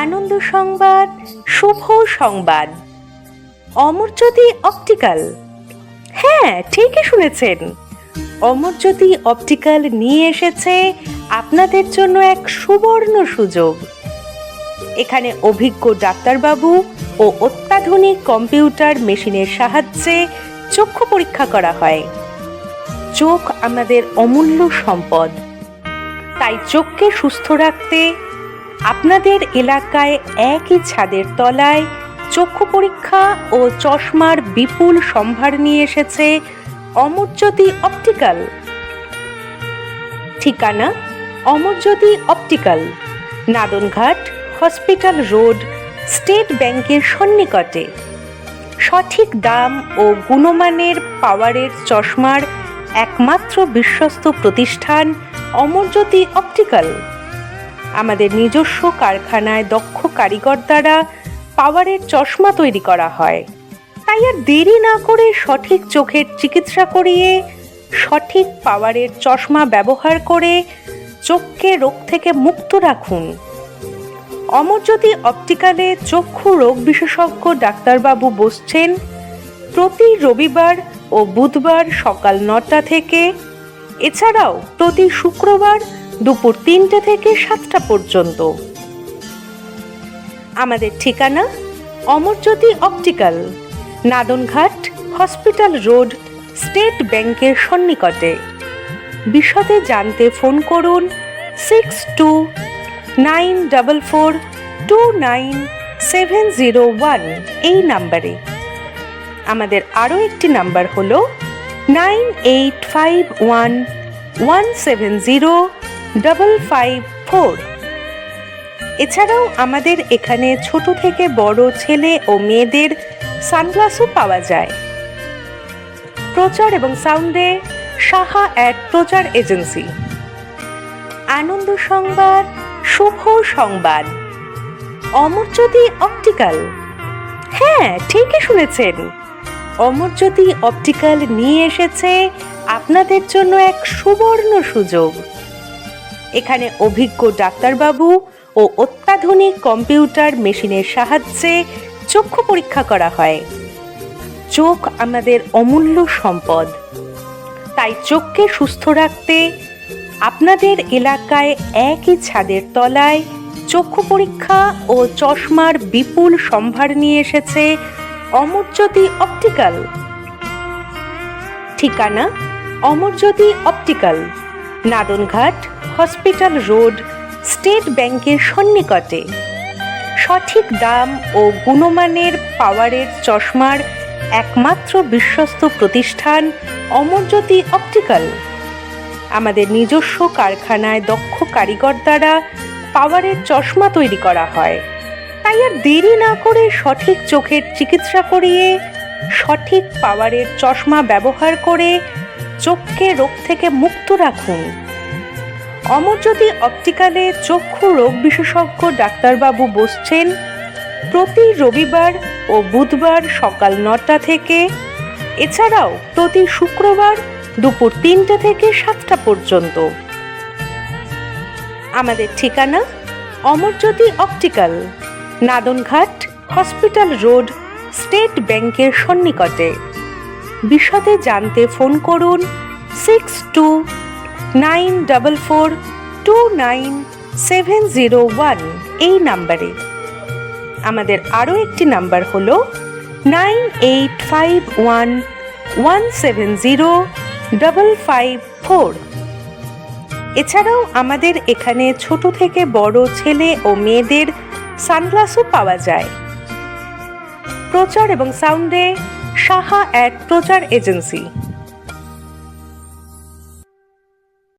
আনন্দ সংবাদ, শুভ সংবাদ। অমরজ্যোতি অপটিক্যাল, হ্যাঁ ঠিকই শুনেছেন, অমরজ্যোতি অপটিক্যাল নিয়ে এসেছে আপনাদের জন্য এক সুবর্ণ সুযোগ। এখানে অভিজ্ঞ ডাক্তারবাবু ও অত্যাধুনিক কম্পিউটার মেশিনের সাহায্যে চক্ষু পরীক্ষা করা হয়। চোখ আমাদের অমূল্য সম্পদ, তাই চোখকে সুস্থ রাখতে আপনাদের এলাকায় একই ছাদের তলায় চক্ষু পরীক্ষা ও চশমার বিপুল সম্ভার নিয়ে এসেছে অমরজ্যোতি অপটিক্যাল। ঠিকানা: Amarjyoti optical, Nadanghat, hospital road, state ব্যাংকের সন্নিকটে। সঠিক দাম ও গুণমানের পাওয়ারের চশমার একমাত্র বিশ্বস্ত প্রতিষ্ঠান অমরজ্যোতি অপটিক্যাল। আমাদের নিজস্ব কারখানায় দক্ষ কারিগর দ্বারা পাওয়ারের চশমা তৈরি করা হয়। তাই আর দেরি না করে সঠিক চোখের চিকিৎসা করিয়ে সঠিক পাওয়ারের চশমা ব্যবহার করে চোখকে রোগ থেকে মুক্ত রাখুন। অমরজ্যোতি অপটিক্যালে চক্ষু রোগ বিশেষজ্ঞ ডাক্তারবাবু বসছেন প্রতি রবিবার ও বুধবার সকাল 9টা থেকে, এছাড়াও প্রতি শুক্রবার দুপুর 3টে থেকে 7টা পর্যন্ত। আমাদের ঠিকানা: Amarjyoti optical, Nadanghat, hospital road, state ব্যাংকের সন্নিকটে। বিশদে জানতে ফোন করুন 6294429701 এই নাম্বারে। আমাদের আরও একটি নাম্বার হলো 9851170554। এছাড়াও আমাদের এখানে ছোট থেকে বড় ছেলে ও মেয়েদের সানগ্লাসও পাওয়া যায়। প্রচার এবং সাউন্ডে সাহা অ্যাড প্রচার এজেন্সি। আনন্দ সংবাদ, শুভ সংবাদ। অমরজ্যোতি অপটিক্যাল, হ্যাঁ ঠিকই শুনেছেন, অমরজ্যোতি অপটিক্যাল নিয়ে এসেছে আপনাদের জন্য এক সুবর্ণ সুযোগ। এখানে অভিজ্ঞ ডাক্তারবাবু ও অত্যাধুনিক কম্পিউটার মেশিনের সাহায্যে চক্ষু পরীক্ষা করা হয়। চোখ আমাদের অমূল্য সম্পদ, তাই চোখকে সুস্থ রাখতে আপনাদের এলাকায় একই ছাদের তলায় চক্ষু পরীক্ষা ও চশমার বিপুল সম্ভার নিয়ে এসেছে অমরজ্যোতি অপটিক্যাল। ঠিকানা: Amarjyoti optical, Nadanghat, hospital road, state ব্যাংকের সন্নিকটে। সঠিক দাম ও গুণমানের পাওয়ারের চশমার একমাত্র বিশ্বস্ত প্রতিষ্ঠান অমরজ্যোতি অপটিক্যাল। আমাদের নিজস্ব কারখানায় দক্ষ কারিগর দ্বারা পাওয়ারের চশমা তৈরি করা হয়। তাই আর দেরি না করে সঠিক চোখের চিকিৎসা করিয়ে সঠিক পাওয়ারের চশমা ব্যবহার করে চোখকে রোগ থেকে মুক্ত রাখুন। অমরজ্যোতি অপটিক্যালে চক্ষু রোগ বিশেষজ্ঞ ডাক্তারবাবু বসছেন প্রতি রবিবার ও বুধবার সকাল 9টা থেকে, এছাড়াও প্রতি শুক্রবার দুপুর 3টে থেকে 7টা পর্যন্ত। আমাদের ঠিকানা: Amarjyoti optical, Nadanghat, hospital road, state ব্যাংকের সন্নিকটে। বিশদে জানতে ফোন করুন 6294429701 এই নাম্বারে। আমাদের আরও একটি নাম্বার হলো 9851170554। এছাড়াও আমাদের এখানে ছোট থেকে বড় ছেলে ও মেয়েদের সানগ্লাসও পাওয়া যায়। প্রচার এবং সাউন্ডে সাহা অ্যাড প্রচার এজেন্সি।